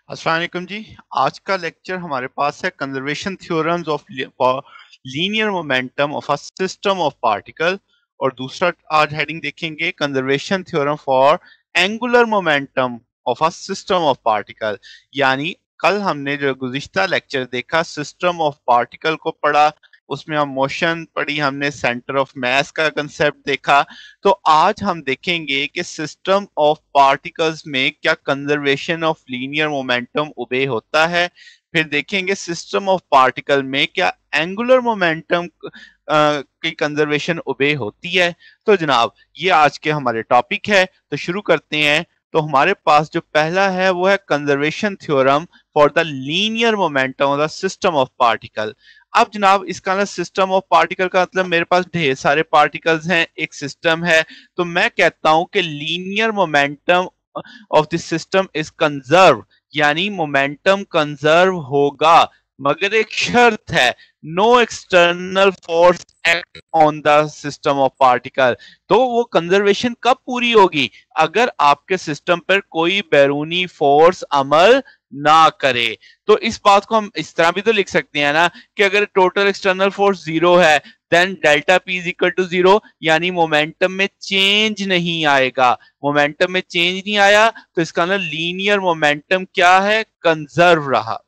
अस्सलाम वालेकुम जी। आज का लेक्चर हमारे पास है conservation theorems of linear momentum of a system of particle, और दूसरा आज हेडिंग देखेंगे conservation theorem for angular momentum of a system of particle. यानी कल हमने जो गुज़िश्ता लेक्चर देखा सिस्टम ऑफ पार्टिकल को पढ़ा, उसमें हम मोशन पढ़ी, हमने सेंटर ऑफ मास का कंसेप्ट देखा। तो आज हम देखेंगे कि सिस्टम ऑफ पार्टिकल्स में क्या कंजर्वेशन ऑफ लीनियर मोमेंटम ओबे होता है। फिर देखेंगे सिस्टम ऑफ पार्टिकल में क्या एंगुलर मोमेंटम की कंजर्वेशन ओबे होती है। तो जनाब ये आज के हमारे टॉपिक है, तो शुरू करते हैं। तो हमारे पास जो पहला है वो है conservation theorem for the linear momentum of the system of particle. अब जनाब इसका ना सिस्टम ऑफ पार्टिकल का मतलब मेरे पास ढेर सारे पार्टिकल्स हैं, एक सिस्टम है। तो मैं कहता हूं कि linear momentum of this system is conserve, यानी मोमेंटम कंजर्व होगा, मगर एक शर्त है, no external force act on the system of particle. तो वो कंजर्वेशन कब पूरी होगी? अगर आपके सिस्टम पर कोई बैरूनी फोर्स अमल ना करे। तो इस बात को हम इस तरह भी तो लिख सकते हैं ना कि अगर टोटल एक्सटर्नल फोर्स जीरो है then delta p is equal to zero, यानी मोमेंटम में चेंज नहीं आएगा। मोमेंटम में चेंज नहीं आया तो इसका ना लीनियर मोमेंटम क्या है? कंजर्व रहा।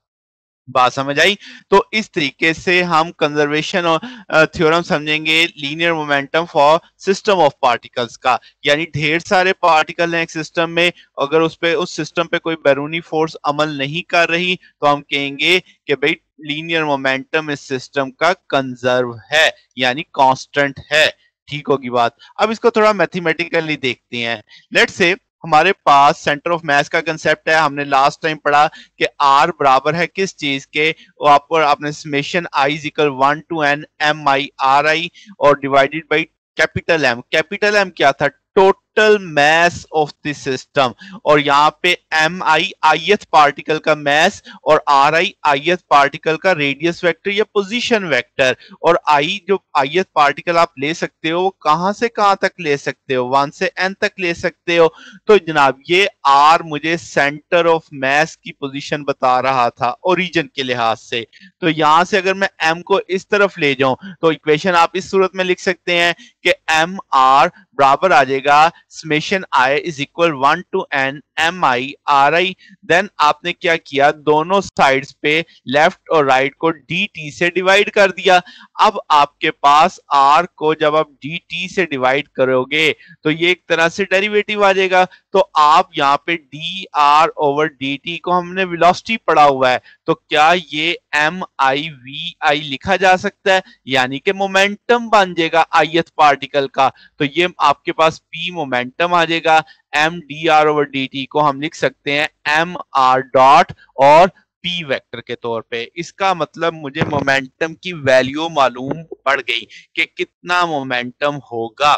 बात समझ आई? तो इस तरीके से हम कंजर्वेशन और थ्योरम समझेंगे linear momentum for system of particles का। यानी ढेर सारे पार्टिकल हैं एक सिस्टम में, अगर उस सिस्टम पे कोई बैरूनी फोर्स अमल नहीं कर रही तो हम कहेंगे कि भाई लीनियर मोमेंटम इस सिस्टम का कंजर्व है, यानी कांस्टेंट है। ठीक होगी बात। अब इसको थोड़ा मैथमेटिकली देखते हैं। लेट्स से हमारे पास सेंटर ऑफ मास का कंसेप्ट है, हमने लास्ट टाइम पढ़ा कि आर बराबर है किस चीज के, आपने summation I is equal 1 to n m I R i और divided by capital M. Capital M क्या था? Total mass of the system. और यहाँ पे एम आई ith पार्टिकल का मास और आर आई ith पार्टिकल का रेडियस वेक्टर या पोजीशन वेक्टर। और आई जो ith पार्टिकल आप ले सकते हो वो कहां से कहां तक ले सकते हो? 1 से n तक ले सकते हो। तो जनाब ये आर मुझे सेंटर ऑफ मास की पोजीशन बता रहा था ओरिजिन के लिहाज से। तो यहां से अगर मैं एम को इस तरफ ले जाऊं तो इक्वेशन आप इस सूरत में लिख सकते हैं कि एम आर बराबर आ जाएगा summation I is equal 1 to n m I R i. Then आपने क्या किया, दोनों साइड्स पे लेफ्ट और राइट को डी टी से डिवाइड कर दिया। अब आपके पास आर को जब आप डी टी से डिवाइड करोगे तो ये एक तरह से डेरिवेटिव आ जाएगा। तो आप यहाँ पे D r over D t को हमने वेलोसिटी पढ़ा हुआ है, तो क्या ये एम आई वी आई लिखा जा सकता है? यानी कि मोमेंटम बन जाएगा ith पार्टिकल का। तो ये आपके पास p मोमेंटम आ जाएगा। M d r over D t को हम लिख सकते हैं एम आर डॉट और p वेक्टर के तौर पे। इसका मतलब मुझे मोमेंटम की वैल्यू मालूम पड़ गई कि कितना मोमेंटम होगा।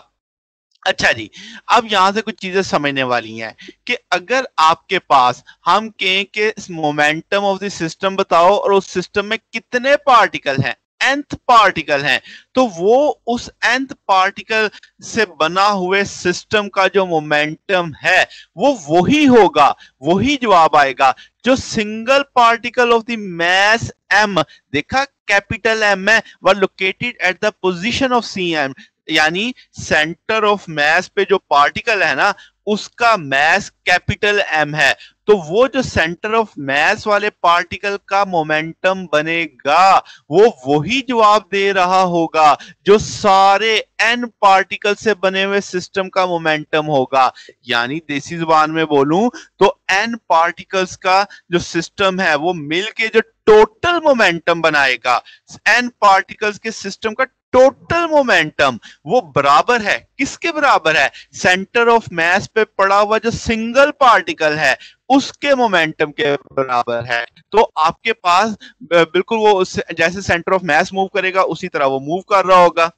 अच्छा जी, अब यहां से कुछ चीजें समझने वाली हैं कि अगर आपके पास हम कहें कि मोमेंटम ऑफ द सिस्टम बताओ और उस सिस्टम में कितने पार्टिकल हैं, nth पार्टिकल हैं, तो वो उस nth पार्टिकल से बना हुए सिस्टम का जो मोमेंटम है वो वही होगा, वही जवाब आएगा जो single particle of the mass m, देखा कैपिटल M है, were located at the position of cm। यानी सेंटर ऑफ मास पे जो पार्टिकल है ना उसका मास कैपिटल एम है, तो वो जो सेंटर ऑफ मास वाले पार्टिकल का मोमेंटम बनेगा वो वही जवाब दे रहा होगा जो सारे एन पार्टिकल से बने हुए सिस्टम का मोमेंटम होगा। यानी देसी जुबान में बोलूं तो एन पार्टिकल्स का जो सिस्टम है वो मिलके जो टोटल मोमेंटम बनाएगा, एन पार्टिकल्स के सिस्टम का टोटल मोमेंटम वो बराबर है, किसके बराबर है? सेंटर ऑफ मास पे पड़ा हुआ जो सिंगल पार्टिकल है उसके मोमेंटम के बराबर है। तो आपके पास बिल्कुल वो जैसे सेंटर ऑफ मास मूव करेगा उसी तरह वो मूव कर रहा होगा।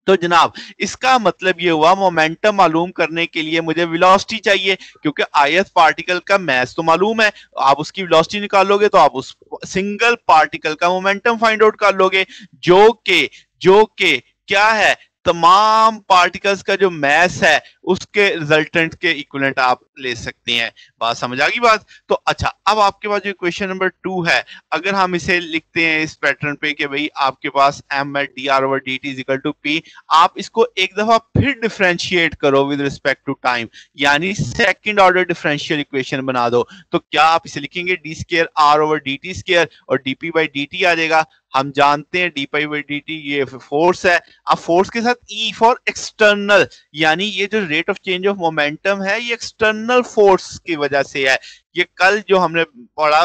तो जनाब इसका मतलब ये हुआ मोमेंटम मालूम करने के लिए मुझे वेलोसिटी चाहिए, क्योंकि ith पार्टिकल का मास तो मालूम है, आप उसकी वेलोसिटी निकालोगे तो आप उस सिंगल पार्टिकल का मोमेंटम फाइंड आउट कर लोगे, जो के क्या है? तमाम पार्टिकल्स का जो मैस है उसके रिजल्टेंट के इक्विवेलेंट आप ले सकते हैं। बात समझ आ गई बात? तो अच्छा, अब आपके पास जो इक्वेशन नंबर 2 है, अगर हम इसे लिखते हैं इस पैटर्न पे कि भाई आपके पास m at d r over D t is equal to p, आप इसको एक दफा फिर डिफरेंशिएट करो विद रिस्पेक्ट टू टाइम, यानी सेकंड ऑर्डर डिफरेंशियल इक्वेशन बना दो। तो क्या आप इसे लिखेंगे d square r over D t square और d p by d t आ जाएगा। हम जानते हैं d p by d t ये फोर्स है। अब फोर्स के साथ ई फॉर एक्सटर्नल, यानी ये जो rate of change of momentum है ये एक्सटर्नल फोर्स की वजह से है। ये कल जो हमने पढ़ा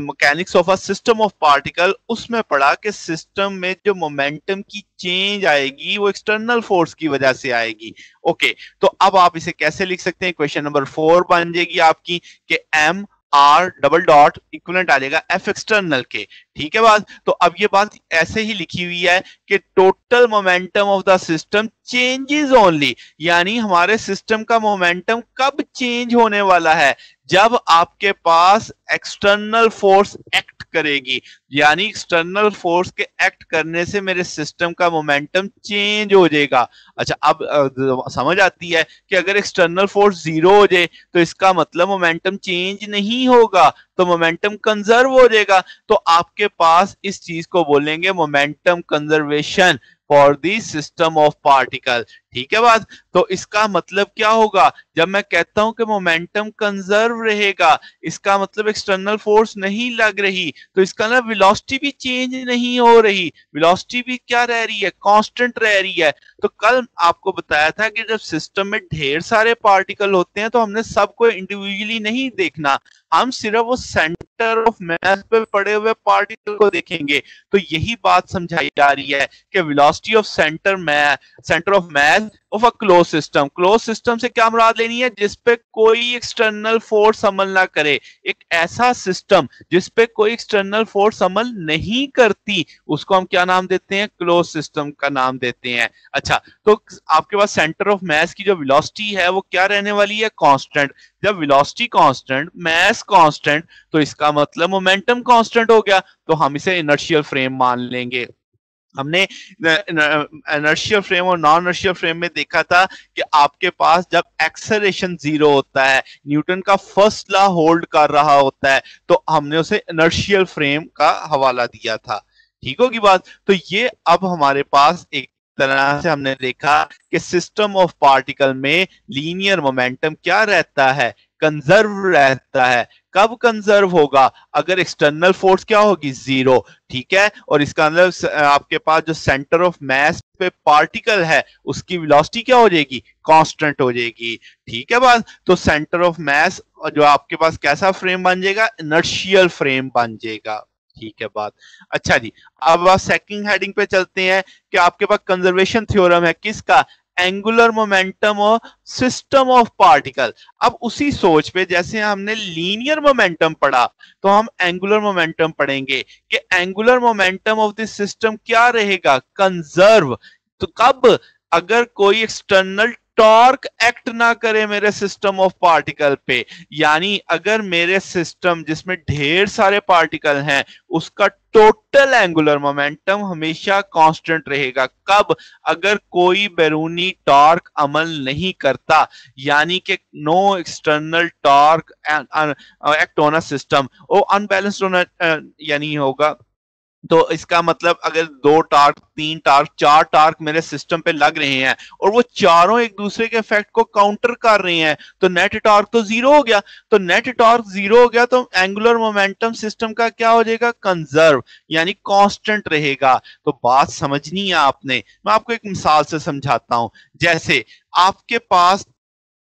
mechanics of a system of particle, उसमें पढ़ा कि सिस्टम में जो मोमेंटम की चेंज आएगी वो एक्सटर्नल फोर्स की वजह से आएगी। ओके, तो अब आप इसे कैसे लिख सकते हैं? क्वेश्चन नंबर 4 बन जाएगी आपकी कि m r double dot equivalent आ जाएगा एफ एक्सटर्नल के। ठीक है बात? तो अब ये बात ऐसे ही लिखी हुई है कि total momentum of the system changes only, यानी हमारे सिस्टम का मोमेंटम कब चेंज होने वाला है? जब आपके पास एक्सटर्नल फोर्स एक्ट करेगी, यानी एक्सटर्नल फोर्स के एक्ट करने से मेरे सिस्टम का मोमेंटम चेंज हो जाएगा। अच्छा, अब समझ आती है कि अगर एक्सटर्नल फोर्स 0 हो जाए तो इसका मतलब मोमेंटम चेंज नहीं होगा, तो मोमेंटम कंजर्व हो जाएगा। तो आपके पास इस चीज को बोलेंगे momentum conservation for the system of particle. ठीक है बात? तो इसका मतलब क्या होगा? जब मैं कहता हूं कि मोमेंटम कंजर्व रहेगा, इसका मतलब एक्सटर्नल फोर्स नहीं लग रही, तो इसका ना वेलोसिटी भी चेंज नहीं हो रही, वेलोसिटी भी क्या रह रही है? कांस्टेंट रह रही है। तो कल आपको बताया था कि जब सिस्टम में ढेर सारे पार्टिकल होते हैं तो हमने सबको इंडिविजुअली नहीं देखना, हम सिर्फ वो सेंटर ऑफ मास पे पड़े हुए पार्टिकल को देखेंगे। तो यही बात समझाई जा रही है कि velocity of centre of mass of a close system. Close system से क्या मुराद लेनी है? जिसपे कोई एक्सटर्नल फोर्स अमल ना करे। एक ऐसा सिस्टम जिसपे कोई एक्सटर्नल फोर्स अमल नहीं करती, उसको हम क्या नाम देते हैं? क्लोज सिस्टम का नाम देते हैं। अच्छा, तो आपके पास सेंटर ऑफ मास की जो वेलोसिटी है वो क्या रहने वाली है? कांस्टेंट। जब वेलोसिटी कांस्टेंट, मास कांस्टेंट, तो इसका मतलब मोमेंटम कांस्टेंट हो गया, तो हम इसे इनर्शियल फ्रेम मान लेंगे। हमने इनर्शियल फ्रेम और नॉन इनर्शियल फ्रेम में देखा था कि आपके पास जब एक्सेलरेशन 0 होता है, न्यूटन का फर्स्ट लॉ होल्ड कर रहा होता है, तो हमने उसे इनर्शियल फ्रेम का हवाला दिया था। ठीक होगी बात? तो ये अब हमारे पास एक तरह से हमने देखा कि सिस्टम ऑफ पार्टिकल में लीनियर मोमेंटम क्या रहता है? कंजर्व रहता है। कब कंजर्व होगा? अगर एक्सटर्नल फोर्स क्या होगी? 0। ठीक है, और इसका मतलब आपके पास जो सेंटर ऑफ मास पे पार्टिकल है उसकी वेलोसिटी क्या हो जाएगी? कांस्टेंट हो जाएगी। ठीक है बात? तो सेंटर ऑफ मास जो आपके पास कैसा फ्रेम बन जाएगा? इनर्शियल फ्रेम बन जाएगा। ठीक है बात? अच्छा जी, अब आप सेकंड हेडिंग पे चलते हैं कि आपके पास कंजर्वेशन थ्योरम है किसका? Angular momentum of system of particle. अब उसी सोच पे जैसे हमने लीनियर मोमेंटम पढ़ा, तो हम एंगुलर मोमेंटम पढ़ेंगे कि angular momentum of this system क्या रहेगा? कंजर्व। तो कब? अगर कोई एक्सटर्नल टॉर्क एक्ट ना करे मेरे सिस्टम ऑफ पार्टिकल पे, यानी अगर मेरे सिस्टम जिसमें ढेर सारे पार्टिकल हैं उसका टोटल एंगुलर मोमेंटम हमेशा कांस्टेंट रहेगा। कब? अगर कोई बैरूनी टॉर्क अमल नहीं करता, यानी कि no external torque act on a system, वो अनबैलेंस्ड होना यानी होगा। तो इसका मतलब अगर 2 टार्क, 3 टार्क, 4 टार्क मेरे सिस्टम पे लग रहे हैं और वो चारों एक दूसरे के इफेक्ट को काउंटर कर रहे हैं, तो नेट टॉर्क तो 0 हो गया। तो नेट टॉर्क 0 हो गया तो एंगुलर मोमेंटम सिस्टम का क्या हो जाएगा? कंजर्व, यानी कांस्टेंट रहेगा। तो बात समझनी है आपने। मैं आपको एक मिसाल से समझाता हूं। जैसे आपके पास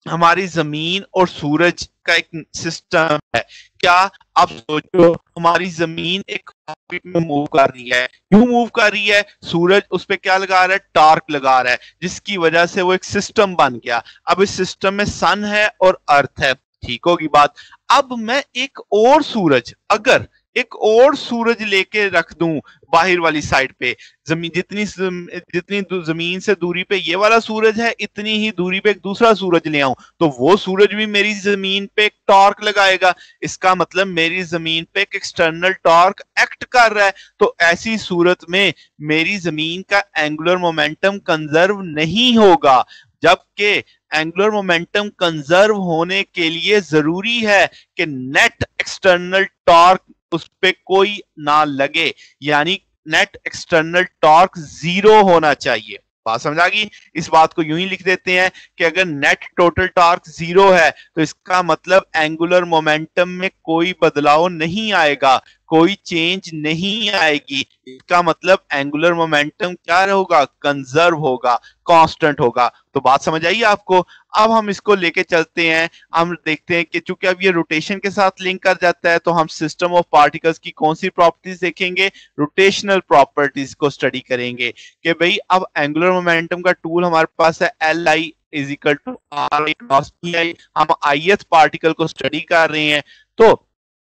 हमारी जमीन और सूरज का एक सिस्टम है। क्या आप सोचो, हमारी जमीन एक ऑर्बिट में मूव कर रही है, क्यों मूव कर रही है? सूरज उस पे क्या लगा रहा है? टॉर्क लगा रहा है, जिसकी वजह से वो एक सिस्टम बन गया। अब इस सिस्टम में सन है और अर्थ है। ठीक होगी बात? अब मैं एक और सूरज, अगर एक और सूरज लेके रख दूं बाहर वाली साइड पे, जमीन जितनी जमीन से दूरी पे ये वाला सूरज है, इतनी ही दूरी पे एक दूसरा सूरज ले आऊं, तो वो सूरज भी मेरी जमीन पे एक टॉर्क लगाएगा। इसका मतलब मेरी जमीन पे एक एक्सटर्नल टॉर्क एक्ट कर रहा है। तो ऐसी सूरत में मेरी जमीन का एंगुलर मोमेंटम कंजर्व नहीं होगा, जबकि एंगुलर मोमेंटम कंजर्व होने के लिए जरूरी है कि नेट एक्सटर्नल टॉर्क उस पे कोई ना लगे, यानी नेट एक्सटर्नल टॉर्क 0 होना चाहिए। बात समझ आ गई? इस बात को यूं ही लिख देते हैं कि अगर नेट टोटल टॉर्क 0 है तो इसका मतलब एंगुलर मोमेंटम में कोई बदलाव नहीं आएगा, कोई चेंज नहीं आएगी। इसका मतलब एंगुलर मोमेंटम क्या होगा? कंजर्व होगा, कांस्टेंट होगा। तो बात समझ आई आपको? अब हम इसको लेके चलते हैं, हम देखते हैं कि चूंकि अब ये रोटेशन के साथ लिंक कर जाता है, तो हम सिस्टम ऑफ पार्टिकल्स की कौन सी प्रॉपर्टीज देखेंगे? रोटेशनल प्रॉपर्टीज को स्टडी करेंगे कि भाई अब एंगुलर मोमेंटम का टूल हमारे पास है Li is equal to r i cross p i. हम ith पार्टिकल को स्टडी कर रहे हैं। तो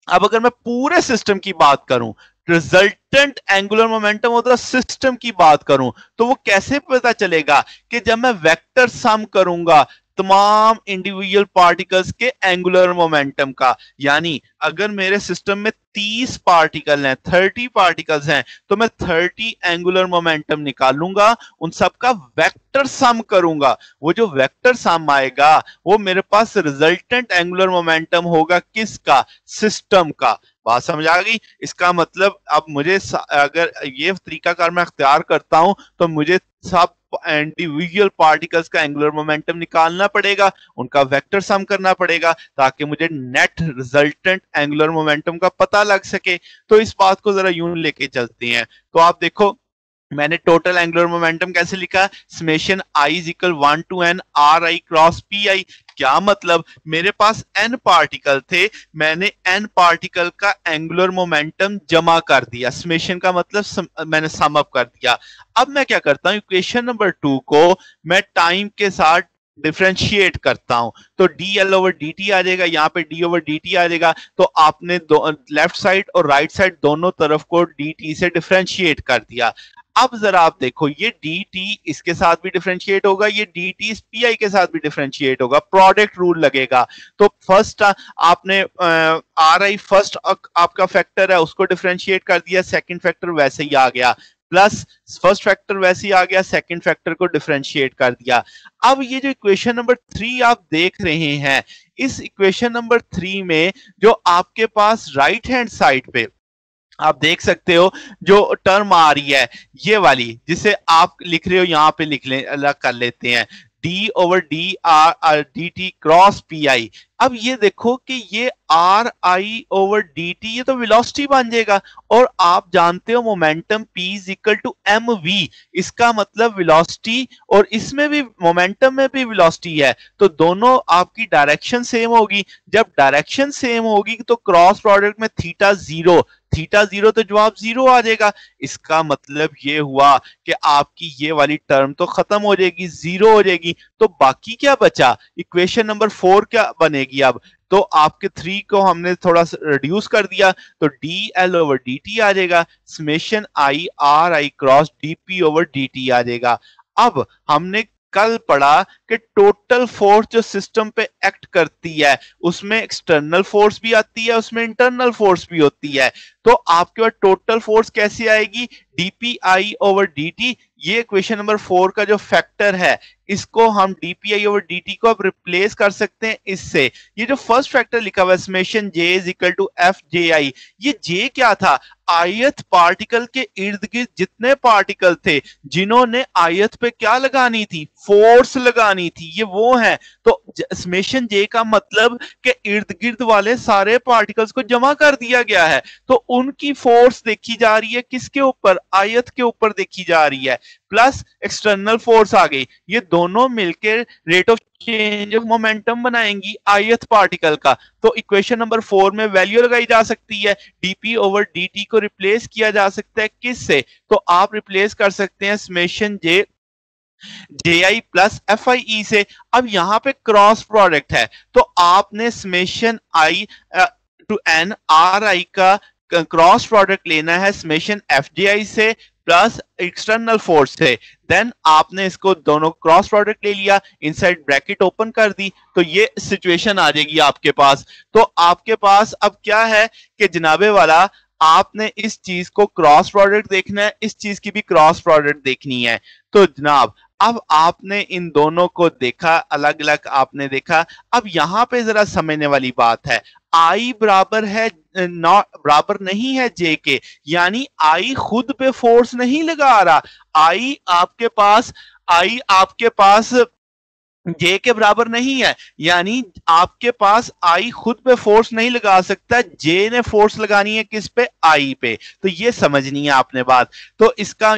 अब अगर मैं पूरे सिस्टम की बात करूं, resultant angular momentum of the system की बात करूं, तो वो कैसे पता चलेगा? कि जब मैं वेक्टर सम करूंगा तमाम इंडिविजुअल पार्टिकल्स के एंगुलर मोमेंटम का, यानी अगर मेरे सिस्टम में 30 पार्टिकल हैं, 30 पार्टिकल्स हैं, तो मैं 30 एंगुलर मोमेंटम निकालूंगा, उन सबका वेक्टर सम करूंगा। वो जो वेक्टर सम आएगा वो मेरे पास रिजल्टेंट एंगुलर मोमेंटम होगा किसका? सिस्टम का। बात समझ आ गई? इसका मतलब अब मुझे अगर ये तरीकाकार मैं अख्तियार करता हूं तो मुझे सब इंडिविजुअल पार्टिकल्स का एंगुलर मोमेंटम निकालना पड़ेगा, उनका वेक्टर सम करना पड़ेगा, ताकि मुझे नेट रिजल्टेंट एंगुलर मोमेंटम का पता लग सके। तो इस बात को जरा यूं लेके चलते हैं। तो आप देखो, मैंने टोटल एंगुलर मोमेंटम कैसे लिखा? Summation i is equal 1 to n r i cross p आई। क्या मतलब? मेरे पास n पार्टिकल थे, मैंने n पार्टिकल का एंगुलर मोमेंटम जमा कर दिया। समेशन का मतलब मैंने सम अप कर दिया। अब मैं क्या करता हूं? इक्वेशन नंबर 2 को मैं टाइम के साथ डिफरेंशिएट करता हूं, तो dl ओवर dt आ जाएगा, यहाँ पे d ओवर dt आ जाएगा। तो आपने लेफ्ट साइड और राइट साइड दोनों तरफ को dt से डिफरेंशिएट कर दिया। अब जरा आप देखो, ये dt इसके साथ भी डिफरेंशिएट होगा, ये dt इस pi के साथ भी डिफरेंशिएट होगा, प्रोडक्ट रूल लगेगा। तो फर्स्ट आपने ri फर्स्ट आपका फैक्टर है उसको डिफरेंशिएट कर दिया, सेकंड फैक्टर वैसे ही आ गया, प्लस फर्स्ट फैक्टर वैसे ही आ गया, सेकंड फैक्टर को डिफरेंशिएट कर दिया। अब ये जो इक्वेशन नंबर 3 आप देख रहे हैं, इस इक्वेशन नंबर 3 में जो आपके पास राइट हैंड साइड पे आप देख सकते हो जो टर्म आ रही है, ये वाली जिसे आप लिख रहे हो, यहां पे लिख ले, अलग कर लेते हैं, d over d r d t cross p i. अब ये देखो कि ये r i over D t ये तो वेलोसिटी बन जाएगा, और आप जानते हो momentum p is equal to m v. इसका मतलब वेलोसिटी और इसमें भी मोमेंटम में भी वेलोसिटी है, तो दोनों आपकी डायरेक्शन सेम होगी। जब डायरेक्शन सेम होगी तो क्रॉस प्रोडक्ट में थीटा जीरो तो जवाब 0 आ जाएगा। इसका मतलब ये हुआ कि आपकी ये वाली टर्म तो खत्म हो जाएगी, 0 हो जाएगी। तो बाकी क्या बचा? इक्वेशन नंबर 4 क्या बनेगी अब? तो आपके 3 को हमने थोड़ा रिड्यूस कर दिया, तो dl ओवर dt आ जाएगा, summation i are i cross dp over dt आ जाएगा। अब हमने कल पढ़ा कि टोटल फोर्स जो सिस्टम पे एक्ट करती है उसमें एक्सटर्नल फोर्स भी आती है, उसमें इंटरनल फोर्स भी होती है। तो आपके पास टोटल फोर्स कैसी आएगी? dpi over dt। ये इक्वेशन नंबर 4 का जो फैक्टर है, इसको हम dpi ओवर dt को अब रिप्लेस कर सकते हैं इससे। ये जो फर्स्ट फैक्टर लिखा हुआ है summation j is equal to F j i, ये j क्या था? आयत पार्टिकल के इर्द गिर्द जितने पार्टिकल थे जिन्होंने आयत पे क्या लगानी थी? फोर्स लगानी थी, ये वो है। तो समेशन j का मतलब कि इर्द गिर्द वाले सारे पार्टिकल्स को जमा कर दिया गया है, तो उनकी फोर्स देखी जा रही है किसके ऊपर? आयत के ऊपर देखी जा रही है, प्लस एक्सटर्नल फोर्स आ गई। ये दोनों मिलकर rate of change of momentum बनाएंगी आयत पार्टिकल का। तो इक्वेशन नंबर 4 में वैल्यू लगाई जा सकती है, dp ओवर dt को रिप्लेस किया जा सकता है किससे? तो आप रिप्लेस कर सकते हैं summation j ji plus FIE से। अब यहां पे क्रॉस प्रोडक्ट है, तो आपने summation i to n r i का क्रॉस प्रोडक्ट लेना है समेशन एफजीआई से प्लस एक्सटर्नल फोर्स से, देन आपने इसको दोनों क्रॉस प्रोडक्ट ले लिया, इनसाइड ब्रैकेट ओपन कर दी, तो ये सिचुएशन आ जाएगी आपके पास। तो आपके पास अब क्या है कि जनाबे वाला आपने इस चीज को क्रॉस प्रोडक्ट देखना है, इस चीज की भी क्रॉस प्रोडक्ट देखनी है। तो जनाब अब आपने इन दोनों को देखा, अलग अलग आपने देखा। अब यहां पे जरा समझने वाली बात है, आई बराबर है नॉट बराबर नहीं है जे के, यानी आई खुद पे फोर्स नहीं लगा रहा। आई आपके पास जे के बराबर नहीं है, यानी आपके पास आई खुद पे फोर्स नहीं लगा सकता, जे ने फोर्स लगानी है किस पे, आई पे। तो ये समझनी है आपने बात। तो इसका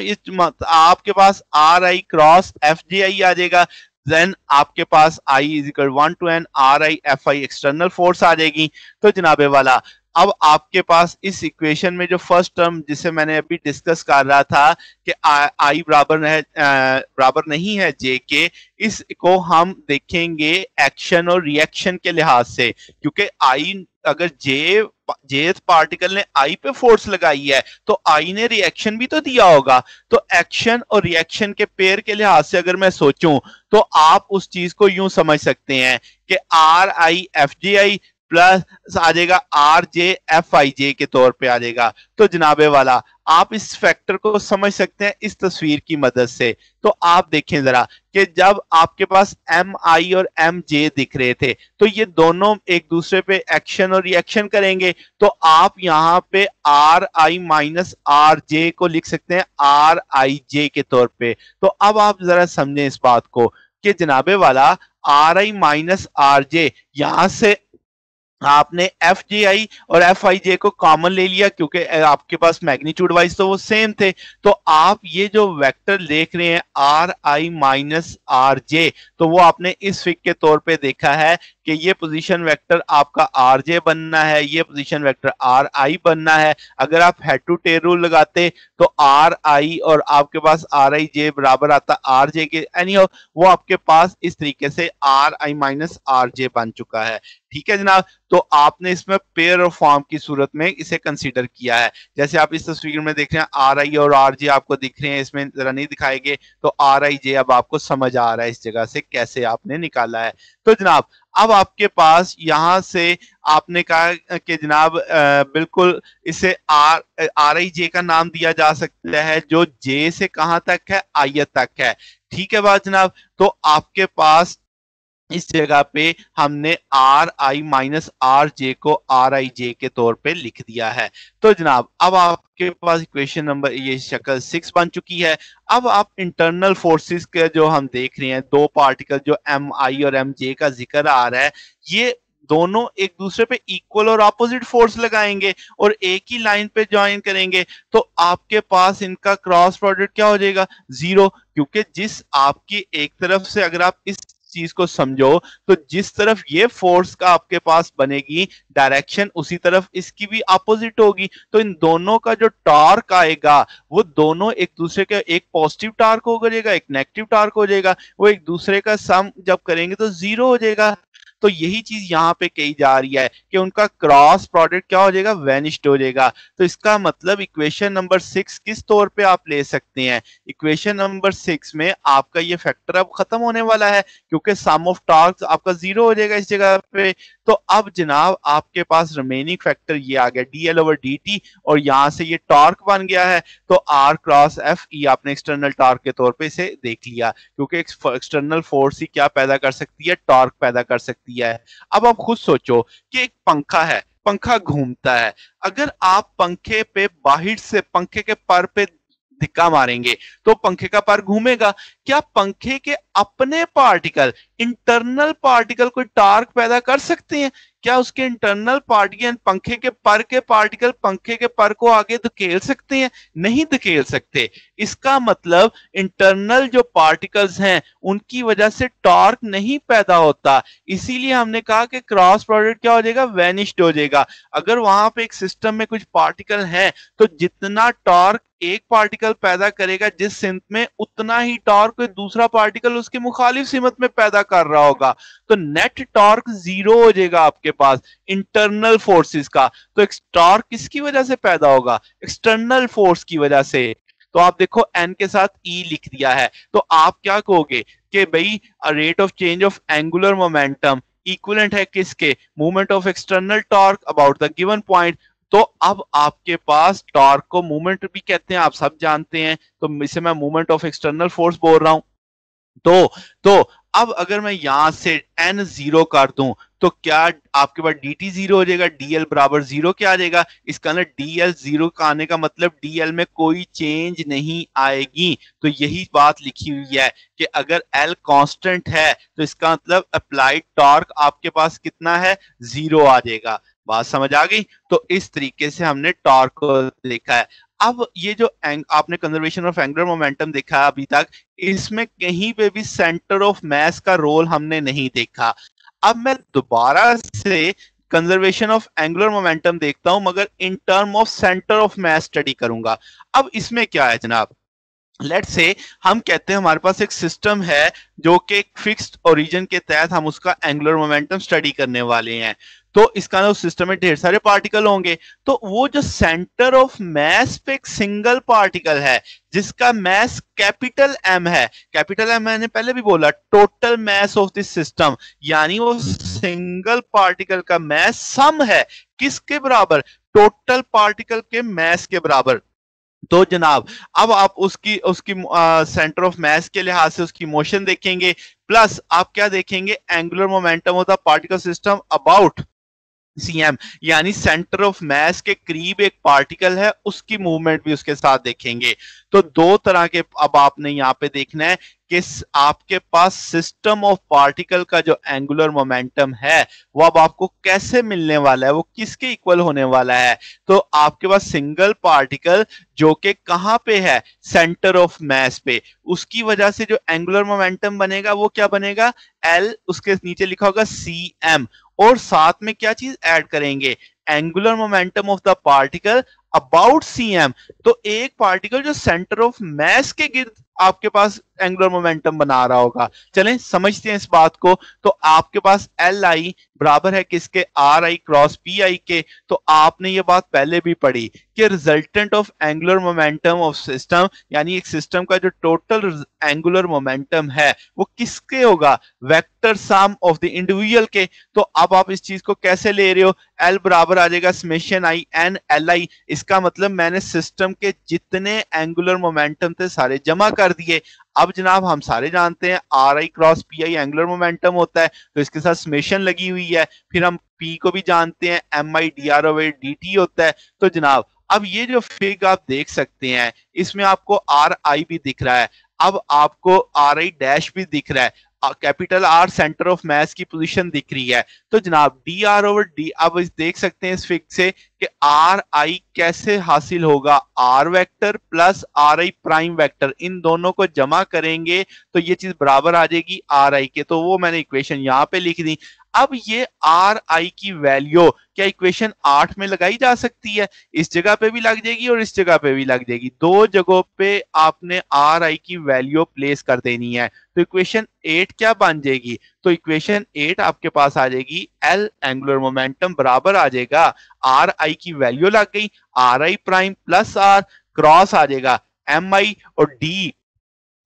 आपके पास r i cross F j i आ जाएगा, देन आपके पास i is equal 1 to n r i F i external force आ जाएगी। तो जनाबे वाला अब आपके पास इस इक्वेशन में जो फर्स्ट टर्म जिसे मैंने अभी डिस्कस कर रहा था कि आई बराबर नहीं है जे के, इसको हम देखेंगे एक्शन और रिएक्शन के लिहाज से, क्योंकि आई अगर जे पार्टिकल ने आई पे फोर्स लगाई है तो आई ने रिएक्शन भी तो दिया होगा। तो एक्शन और रिएक्शन के पेयर के लिहाज से अगर मैं सोचूं तो आप उस चीज को यूं समझ सकते हैं कि r i F j i plus आ जाएगा आर जे एफ आई जे के तौर पे आ जाएगा। तो जनाबे वाला आप इस फैक्टर को समझ सकते हैं इस तस्वीर की मदद से। तो आप देखें जरा कि जब आपके पास एम आई और एम जे दिख रहे थे तो ये दोनों एक दूसरे पे एक्शन और रिएक्शन करेंगे, तो आप यहां पे are I minus R J को लिख सकते हैं आर आई जे के तौर पे। तो अब आप जरा समझें इस बात को कि जनाबे वाला are I minus R J, यहां से आपने एफ जे आई और एफ आई जे को कॉमन ले लिया क्योंकि आपके पास मैग्नीट्यूड वाइज तो वो सेम थे। तो आप ये जो वेक्टर देख रहे हैं are I minus R J, तो वो आपने इस फिग के तौर पे देखा है कि ये पोजीशन वेक्टर आपका आर जे बनना है, ये पोजीशन वेक्टर आर आई बनना है। अगर आप हेड टू टेल रूल लगाते तो आर आई और आपके पास आर आई जे बराबर आता आर जे के, एनी वो आपके पास इस तरीके से आर आई माइनस आर जे बन चुका है। ठीक है जनाब, तो आपने इसमें पेयर और फॉर्म की सूरत में इसे कंसीडर किया है। जैसे आप इस तस्वीर में देख रहे हैं आर आई और आर जे आपको दिख रहे हैं, इसमें जरा नहीं दिखाएंगे, तो आर आई जे अब आपको समझ आ रहा है इस जगह से कैसे आपने निकाला है। तो जनाब अब आपके पास यहां से आपने कहा कि जनाब बिल्कुल इसे आर आई जे का नाम दिया जा सकता है जो जे से कहां तक है, आई तक है। ठीक है बात जनाब, तो आपके पास इस जगह पे हमने are I minus R J को आर आई जे के तौर पे लिख दिया है। तो जनाब अब आपके पास इक्वेशन नंबर ये शक्ल 6 बन चुकी है। अब आप इंटरनल फोर्सेस के जो हम देख रहे हैं, दो पार्टिकल जो एम आई और एम जे का जिक्र आ रहा है, ये दोनों एक दूसरे पे इक्वल और अपोजिट फोर्स लगाएंगे और एक ही लाइन पे ज्वाइन करेंगे, तो आपके पास इनका क्रॉस प्रोडक्ट क्या हो जाएगा, जीरो। क्योंकि जिस आपकी एक तरफ से अगर आप इस चीज को समझो तो जिस तरफ ये फोर्स का आपके पास बनेगी डायरेक्शन, उसी तरफ इसकी भी अपोजिट होगी। तो इन दोनों का जो टॉर्क आएगा वो दोनों एक दूसरे का, एक पॉजिटिव टॉर्क हो जाएगा, एक नेगेटिव टॉर्क हो जाएगा, वो एक दूसरे का सम जब करेंगे तो जीरो हो जाएगा। तो यही चीज यहां पे कही जा रही है कि उनका क्रॉस प्रोडक्ट क्या हो जाएगा, वेनिश्ड हो जाएगा। तो इसका मतलब इक्वेशन नंबर 6 किस तौर पे आप ले सकते हैं, इक्वेशन नंबर 6 में आपका ये फैक्टर अब खत्म होने वाला है क्योंकि सम ऑफ टॉर्क आपका जीरो हो जाएगा इस जगह पे। तो अब जनाब आपके पास रिमेनिंग फैक्टर ये आ गया डीएल ओवर डी, और यहां से ये टॉर्क बन गया है। तो आर क्रॉस एफ ई आपने एक्सटर्नल टॉर्क के तौर पे इसे देख लिया, क्योंकि एक्सटर्नल फोर्स ही क्या पैदा कर सकती है, टॉर्क पैदा कर सकती है। अब आप खुद सोचो कि एक पंखा है, पंखा घूमता है, अगर आप पंखे पे बाहर से पंखे के पर पे धिक्का मारेंगे तो पंखे का पर घूमेगा। क्या पंखे के अपने पार्टिकल, इंटरनल पार्टिकल कोई टॉर्क पैदा कर सकते हैं? क्या उसके इंटरनल पार्टिकल, पंखे के पार्टिकल पंखे के पर को आगे धकेल सकते हैं? नहीं धकेल सकते। इसका मतलब इंटरनल जो पार्टिकल्स हैं उनकी वजह से टॉर्क नहीं पैदा होता। इसीलिए हमने कहा कि क्रॉस प्रोडक्ट क्या हो जाएगा, वेनिश्ड हो जाएगा। अगर वहां पे एक सिस्टम में कुछ पार्टिकल हैं तो जितना टॉर्क एक पार्टिकल पैदा करेगा जिस सिमत में, उतना ही टॉर्क कोई दूसरा पार्टिकल उसके मुखालिफ सिमत में पैदा कर रहा होगा। तो नेट टॉर्क जीरो हो जाएगा आपके पास इंटरनल फोर्सेस का। तो टॉर्क किसकी वजह से पैदा होगा? एक्सटर्नल फोर्स की वजह से। तो आप देखो एन के साथ ई लिख दिया है, तो आप क्या कहोगे कि भाई rate of change of angular momentum equivalent है किसके? Movement of external torque about the given point. तो अब आपके पास टॉर्क को मूवमेंट भी कहते हैं, आप सब जानते हैं, तो इसे मैं मूवमेंट ऑफ एक्सटर्नल फोर्स बोल रहा हूं। तो अब अगर मैं यहां से एन जीरो कर दूं तो क्या आपके पास डी टी जीरो हो जाएगा, डीएल बराबर जीरो क्या आ जाएगा? इसका ना डीएल जीरो का आने का मतलब डीएल में कोई चेंज नहीं आएगी। तो यही बात लिखी हुई है कि अगर एल कांस्टेंट है तो इसका मतलब अप्लाइड टॉर्क आपके पास कितना है? जीरो आ जाएगा। बात समझ आ गई? तो इस तरीके से हमने टॉर्क को देखा है। अब ये जो आपने कंजर्वेशन ऑफ एंगुलर मोमेंटम देखा अभी तक, इसमें कहीं पे भी सेंटर ऑफ मास का रोल हमने नहीं देखा। अब मैं दोबारा से कंजर्वेशन ऑफ एंगुलर मोमेंटम देखता हूं, मगर in term of centre of mass study करूंगा। अब इसमें क्या है जनाब, लेट्स से हम कहते हैं हमारे पास एक सिस्टम है जो कि एक फिक्स्ड ओरिजिन के तहत हम उसका एंगुलर मोमेंटम स्टडी करने वाले हैं। तो इसका उस सिस्टम में ढेर सारे पार्टिकल होंगे, तो वो जो सेंटर ऑफ मास पे एक सिंगल पार्टिकल है जिसका मास कैपिटल एम है। कैपिटल एम मैंने पहले भी बोला total mass of this system, यानी वो सिंगल पार्टिकल का मास सम है किसके बराबर? टोटल पार्टिकल के मास के बराबर। तो जनाब अब आप उसकी उसकी सेंटर ऑफ मास के लिहाज से उसकी मोशन देखेंगे, प्लस आप क्या देखेंगे? Angular momentum of the particle system about CM, यानी सेंटर ऑफ मास के करीब एक पार्टिकल है उसकी मूवमेंट भी उसके साथ देखेंगे। तो दो तरह के अब आपने यहाँ पे देखना है कि आपके पास सिस्टम ऑफ पार्टिकल का जो एंगुलर मोमेंटम है वो अब आपको कैसे मिलने वाला है, वो किसके इक्वल होने वाला है। तो आपके पास सिंगल पार्टिकल जो कि कहां पे है? सेंटर ऑफ मास पे, उसकी वजह से जो एंगुलर मोमेंटम बनेगा वो क्या बनेगा? एल, उसके नीचे लिखा होगा सी एम, और साथ में क्या चीज ऐड करेंगे? Angular momentum of the particle about CM. तो एक पार्टिकल जो सेंटर ऑफ मास के गिर्द आपके पास एंगुलर मोमेंटम बना रहा होगा। चलें समझते हैं इस बात को। तो आपके पास एल आई बराबर है किसके? आर आई क्रॉस पी आई के। तो आपने ये बात पहले भी पढ़ी कि resultant of angular momentum of system, यानी एक सिस्टम का जो टोटल एंगुलर मोमेंटम है वो किसके होगा? Vector sum of the individual के। तो अब आप इस चीज को कैसे ले रहे हो? एल बराबर आ जाएगा summation I n l i. इसका मतलब मैंने सिस्टम के जितने एंगुलर मोमेंटम थे सारे जमा कर दिए। अब जनाब हम सारे जानते हैं are i cross p I angular momentum होता है, तो इसके साथ समेशन लगी हुई है। फिर हम पी को भी जानते हैं, m i d r over D t होता है। तो जनाब अब ये जो फिग आप देख सकते हैं इसमें आपको आर आई भी दिख रहा है, अब आपको आर आई डैश भी दिख रहा है, capital R centre of mass की पोजीशन दिख रही है। तो जनाब डी आर ओवर डी, अब इस देख सकते हैं इस फिग से कि आर आई कैसे हासिल होगा? आर वेक्टर प्लस आर आई प्राइम वेक्टर, इन दोनों को जमा करेंगे तो ये चीज बराबर आ जाएगी आर आई के। तो वो मैंने इक्वेशन यहाँ पे लिख दी। अब ये आर आई की वैल्यू क्या इक्वेशन 8 में लगाई जा सकती है? इस जगह पे भी लग जाएगी और इस जगह पे भी लग जाएगी, दो जगहों पे आपने आर आई की वैल्यू प्लेस कर देनी है। तो इक्वेशन 8 क्या बन जाएगी? तो इक्वेशन 8 आपके पास आ जाएगी एल एंगुलर मोमेंटम बराबर आ जाएगा, आर आई की वैल्यू लग गई आर आई प्राइम प्लस आर, क्रॉस आ जाएगा एम आई, और डी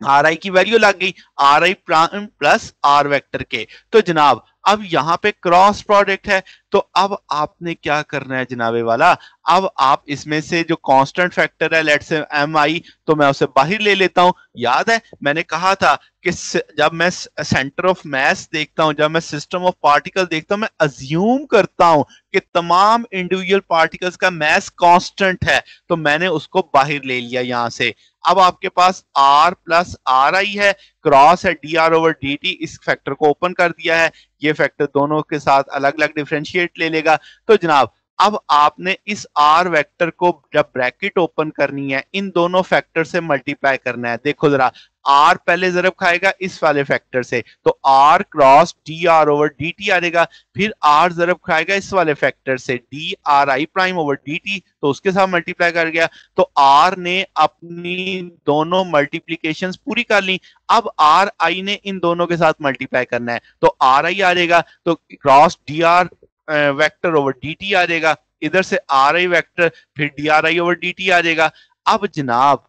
आर आई की वैल्यू लग गई आर आई प्राइम प्लस आर वेक्टर के। तो जनाब अब यहां पे क्रॉस प्रोडक्ट है, तो अब आपने क्या करना है जनाबे वाला? अब आप इसमें से जो कांस्टेंट फैक्टर है लेट्स से एम आई, तो मैं उसे बाहर ले लेता हूं। याद है मैंने कहा था कि जब मैं सेंटर ऑफ मास देखता हूं, जब मैं सिस्टम ऑफ पार्टिकल देखता हूं, मैं अज्यूम करता हूं कि तमाम इंडिविजुअल पार्टिकल्स का मास कांस्टेंट है, तो मैंने उसको बाहर ले लिया यहां से। अब आपके पास r प्लस आर आई है, क्रॉस है D r over D T, इस फैक्टर को ओपन कर दिया है, ये फैक्टर दोनों के साथ अलग अलग डिफरेंशिएट ले लेगा। तो जनाब अब आपने इस आर वेक्टर को जब ब्रैकेट ओपन करनी है इन दोनों फैक्टर से मल्टीप्लाई करना है। देखो जरा, आर पहले जरब खाएगा इस वाले फैक्टर से, तो r cross D r over D t आ जाएगा, फिर आर जरब खाएगा इस वाले फैक्टर से d are I prime over D t, तो उसके साथ मल्टीप्लाई कर गया। तो आर ने अपनी दोनों मल्टीप्लीकेशंस पूरी कर ली, अब आर आई ने इन दोनों के साथ मल्टीप्लाई करना है, तो आर आई आ जाएगा, तो cross D r vector over D t आ जाएगा, इधर से आर आई वेक्टर फिर d are i over D t आ जाएगा। अब जनाब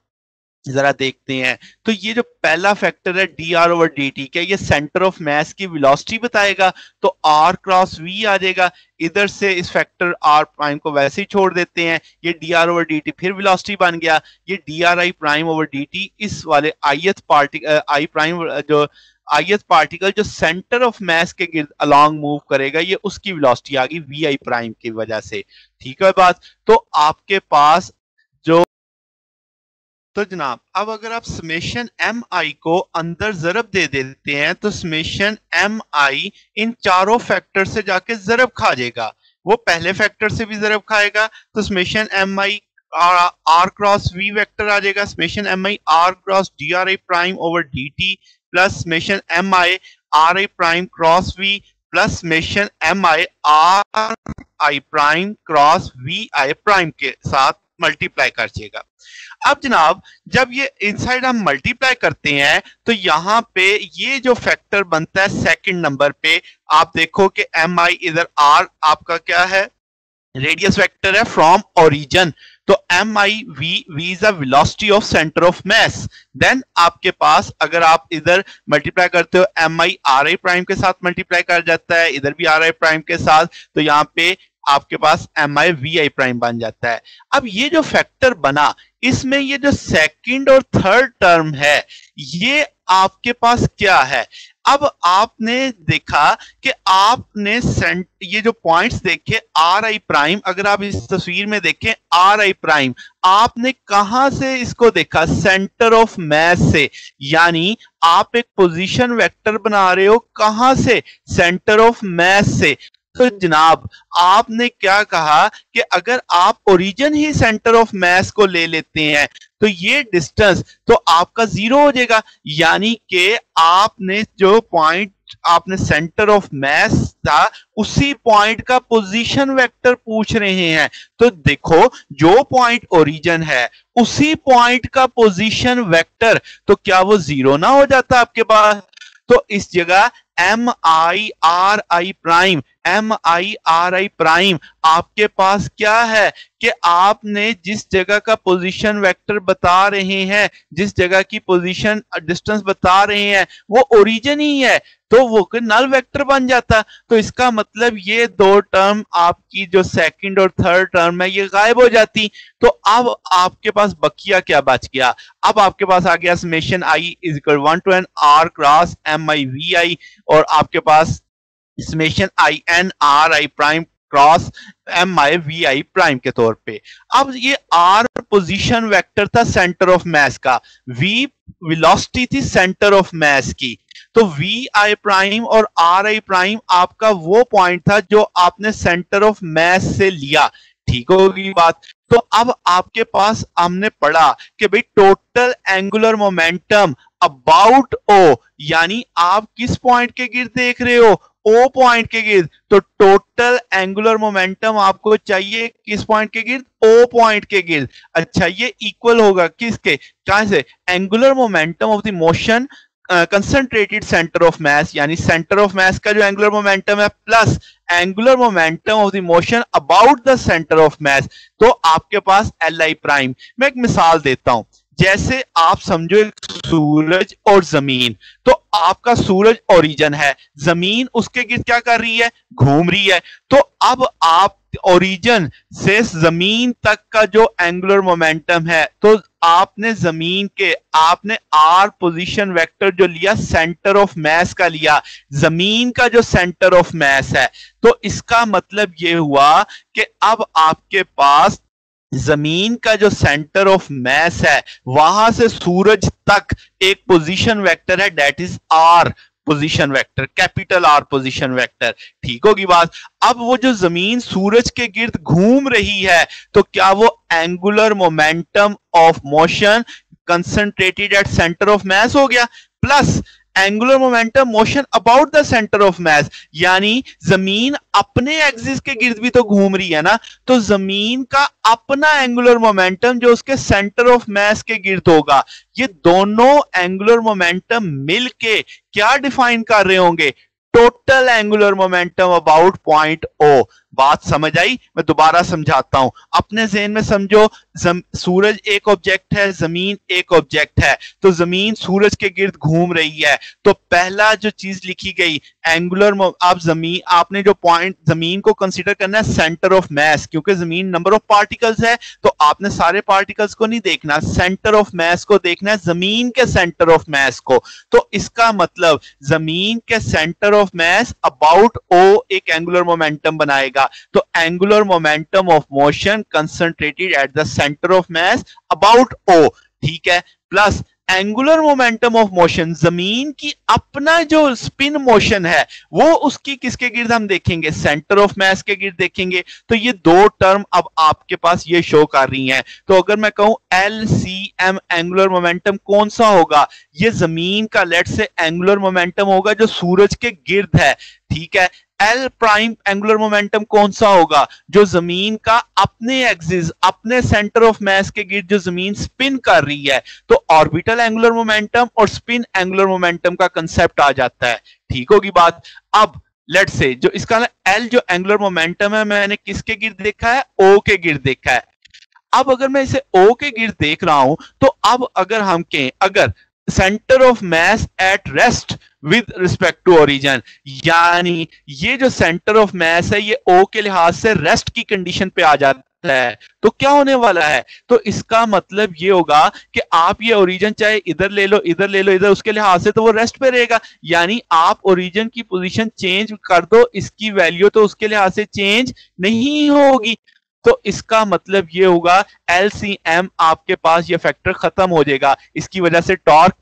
जरा देखते हैं, तो ये जो पहला फैक्टर है D r over D T, क्या ये सेंटर ऑफ मास की वेलोसिटी बताएगा? तो आर क्रॉस वी आ जाएगा, इधर से इस फैक्टर आर प्राइम को वैसे ही छोड़ देते हैं, ये D r over D T फिर वेलोसिटी बन गया, ये डी आर आई प्राइम ओवर डी टी इस वाले ith पार्टिकल आई प्राइम जो ith पार्टिकल जो सेंटर ऑफ मास के गिर्द अलोंग मूव करेगा, ये उसकी वेलोसिटी आ गई वी आई प्राइम की वजह से। ठीक है बात, तो आपके पास जो, तो जनाब अब अगर आप समेशन एम आई को अंदर जरब दे देते हैं तो समेशन एम आई इन चारों फैक्टर से जाके जरब खा जाएगा, वो पहले फैक्टर से भी जरब खाएगा, तो समेशन एम आई आर क्रॉस वी वेक्टर आ जाएगा, summation M I R cross D R I prime over D T plus summation M I R I prime cross V plus summation M I R I prime cross V I prime के साथ multiply कर जाएगा। अब जनाब जब ये inside हम multiply करते हैं तो यहाँ पे ये जो फैक्टर बनता है सेकंड नंबर पे, आप देखो कि एम आई इधर आर आपका क्या है, रेडियस वेक्टर है फ्रॉम ओरिजिन, तो m I v v is the velocity of centre of mass. Then आपके पास अगर आप इधर मल्टीप्लाई करते हो m I R I prime के साथ मल्टीप्लाई कर जाता है, इधर भी आर आई प्राइम के साथ, तो यहाँ पे आपके पास M I V I prime बन जाता है। अब ये जो फैक्टर बना, इसमें ये जो सेकंड और थर्ड टर्म है ये आपके पास क्या है? अब आपने देखा कि आपने ये जो पॉइंट्स देखे आर आई प्राइम, अगर आप इस तस्वीर में देखें आर आई प्राइम, आपने कहां से इसको देखा? सेंटर ऑफ मास से, यानी आप एक पोजीशन वेक्टर बना रहे हो कहां से? सेंटर ऑफ मास से। तो जनाब आपने क्या कहा कि अगर आप ओरिजिन ही सेंटर ऑफ मास को ले लेते हैं तो ये डिस्टेंस तो आपका जीरो हो जाएगा, यानी कि आपने जो पॉइंट आपने सेंटर ऑफ मास था उसी पॉइंट का पोजीशन वेक्टर पूछ रहे हैं। तो देखो जो पॉइंट ओरिजिन है उसी पॉइंट का पोजीशन वेक्टर, तो क्या वो जीरो ना हो जाता आपके पास? तो इस जगह m I R I prime, m I R I prime आपके पास क्या है कि आपने जिस जगह का पोजीशन वेक्टर बता रहे हैं, जिस जगह की पोजीशन डिस्टेंस बता रहे हैं वो ओरिजिन ही है, तो वो नल वेक्टर बन जाता। तो इसका मतलब ये दो टर्म आपकी जो सेकंड और थर्ड टर्म है ये गायब हो जाती। तो अब आपके पास बकिया क्या बच गया? अब आपके पास आ गया summation I is equal 1 to n r cross M I V I, और आपके पास summation I N R I prime cross M I V I prime के तौर पे। अब ये आर पोजीशन वेक्टर था सेंटर ऑफ मास का, वी वेलोसिटी थी सेंटर ऑफ मास की, तो वी आई प्राइम और आर आई प्राइम आपका वो पॉइंट था जो आपने सेंटर ऑफ मास से लिया। ठीक होगी बात? तो अब आपके पास हमने पढ़ा कि भाई टोटल एंगुलर मोमेंटम अबाउट ओ, यानी आप किस पॉइंट के गिर्द देख रहे हो? ओ पॉइंट के गिर्द। तो टोटल एंगुलर मोमेंटम आपको चाहिए किस पॉइंट के गिर्द? ओ पॉइंट के गिर्द। अच्छा, ये इक्वल होगा किसके? कहां से? Angular momentum of the motion concentrated centre of मास, यानी सेंटर ऑफ मास का जो एंगुलर मोमेंटम है plus angular momentum of the motion about the centre of मास, तो आपके पास एल आई प्राइम। मैं एक मिसाल देता हूं, जैसे आप समझो एक सूरज और जमीन, तो आपका सूरज ओरिजिन है, जमीन उसके गिर्द क्या कर रही है? घूम रही है। तो अब आप ओरिजिन से जमीन तक का जो एंगुलर मोमेंटम है, तो आपने जमीन के आपने आर पोजीशन वेक्टर जो लिया सेंटर ऑफ मास का लिया, जमीन का जो सेंटर ऑफ मास है, तो इसका मतलब ये हुआ कि अब आपके पास जमीन का जो सेंटर ऑफ मास है वहां से सूरज तक एक पोजीशन वेक्टर है, that is R, position vector, capital R position vector. ठीक होगी बात। अब वो जो जमीन सूरज के गिर्द घूम रही है, तो क्या वो angular momentum of motion concentrated at centre of मास हो गया, plus angular momentum motion about the centre of मास, यानी जमीन अपने एक्सिस के गिर्द भी तो घूम रही है ना, तो जमीन का अपना एंगुलर मोमेंटम जो उसके सेंटर ऑफ मास के गिर्द होगा, ये दोनों एंगुलर मोमेंटम मिलके क्या डिफाइन कर रहे होंगे, total angular momentum about point O. बात समझ आई? मैं दोबारा समझाता हूं, अपने ज़हन में समझो। सूरज एक ऑब्जेक्ट है, जमीन एक ऑब्जेक्ट है, तो जमीन सूरज के गिर्द घूम रही है, तो पहला जो चीज लिखी गई एंगुलर, आप जमीन, आपने जो पॉइंट जमीन को कंसीडर करना है सेंटर ऑफ मास, क्योंकि जमीन नंबर ऑफ पार्टिकल्स है, तो आपने सारे पार्टिकल्स को नहीं देखना, सेंटर ऑफ मास को देखना है, जमीन के सेंटर ऑफ मास को। तो इसका मतलब जमीन के centre of mass about O एक एंगुलर मोमेंटम बनाएगा। तो angular momentum of motion concentrated at the centre of mass about O, ठीक है, plus angular momentum of motion, जमीन की अपना जो स्पिन मोशन है वो उसकी किसके गिर्द हम देखेंगे, सेंटर ऑफ मास के गिर्द देखेंगे। तो ये दो टर्म अब आपके पास ये शो कर रही हैं। तो अगर मैं कहूं LCM एंगुलर मोमेंटम कौन सा होगा, ये जमीन का लेट से एंगुलर मोमेंटम होगा जो सूरज के गिर्द है, ठीक है। एल प्राइम एंगुलर मोमेंटम कौन सा होगा, जो जमीन का अपने एक्सिस, अपने सेंटर ऑफ मास के गिर्द जो जमीन स्पिन कर रही है। तो ऑर्बिटल एंगुलर मोमेंटम और स्पिन एंगुलर मोमेंटम का कंसेप्ट आ जाता है। ठीक होगी बात। अब लेट से जो इसका एल जो एंगुलर मोमेंटम है, मैंने किसके गिर्द देखा है, ओ के गिर्द देखा है। अब अगर मैं इसे ओ के गिर्द देख रहा हूं, तो अब अगर हम कहें, अगर centre of mass at rest with respect to origin, यानी ये जो सेंटर ऑफ मास है ये ओ के लिहाज से रेस्ट की कंडीशन पे आ जाता है, तो क्या होने वाला है, तो इसका मतलब ये होगा कि आप ये ओरिजिन चाहे इधर ले लो, इधर ले लो, इधर, उसके लिहाज से तो वो रेस्ट पे रहेगा। यानी आप ओरिजिन की पोजीशन चेंज कर दो, इसकी वैल्यू तो उसके लिहाज से चेंज नहीं होगी। तो इसका मतलब ये होगा LCM आपके पास ये फैक्टर खत्म हो जाएगा। इसकी वजह से टॉर्क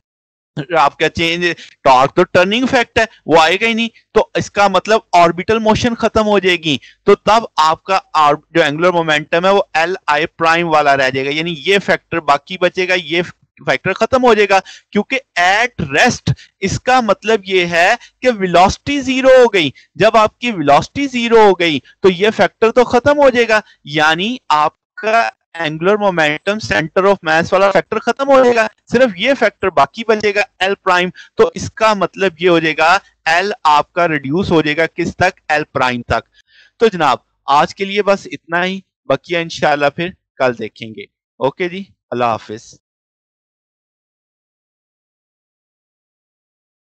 आपका चेंज, टॉर्क तो टर्निंग फैक्ट है, वो आएगा ही नहीं। तो इसका मतलब ऑर्बिटल मोशन खत्म हो जाएगी। तो तब आपका जो एंगुलर मोमेंटम है वो Li प्राइम वाला रह जाएगा, यानी ये फैक्टर बाकी बचेगा, ये फैक्टर खत्म हो जाएगा। क्योंकि एट रेस्ट इसका मतलब ये है कि वेलोसिटी जीरो हो गई। जब आपकी वेलोसिटी जीरो हो गई तो ये फैक्टर तो खत्म हो जाएगा, यानी आपका एंगुलर मोमेंटम सेंटर ऑफ मास वाला फैक्टर खत्म हो जाएगा, सिर्फ ये फैक्टर बाकी बचेगा L प्राइम। तो इसका मतलब ये हो जाएगा L आपका रिड्यूस हो जाएगा किस तक, L प्राइम तक। तो जनाब आज के लिए बस इतना ही, बाकी इंशाल्लाह फिर कल देखेंगे। ओके जी, अल्लाह हाफिज।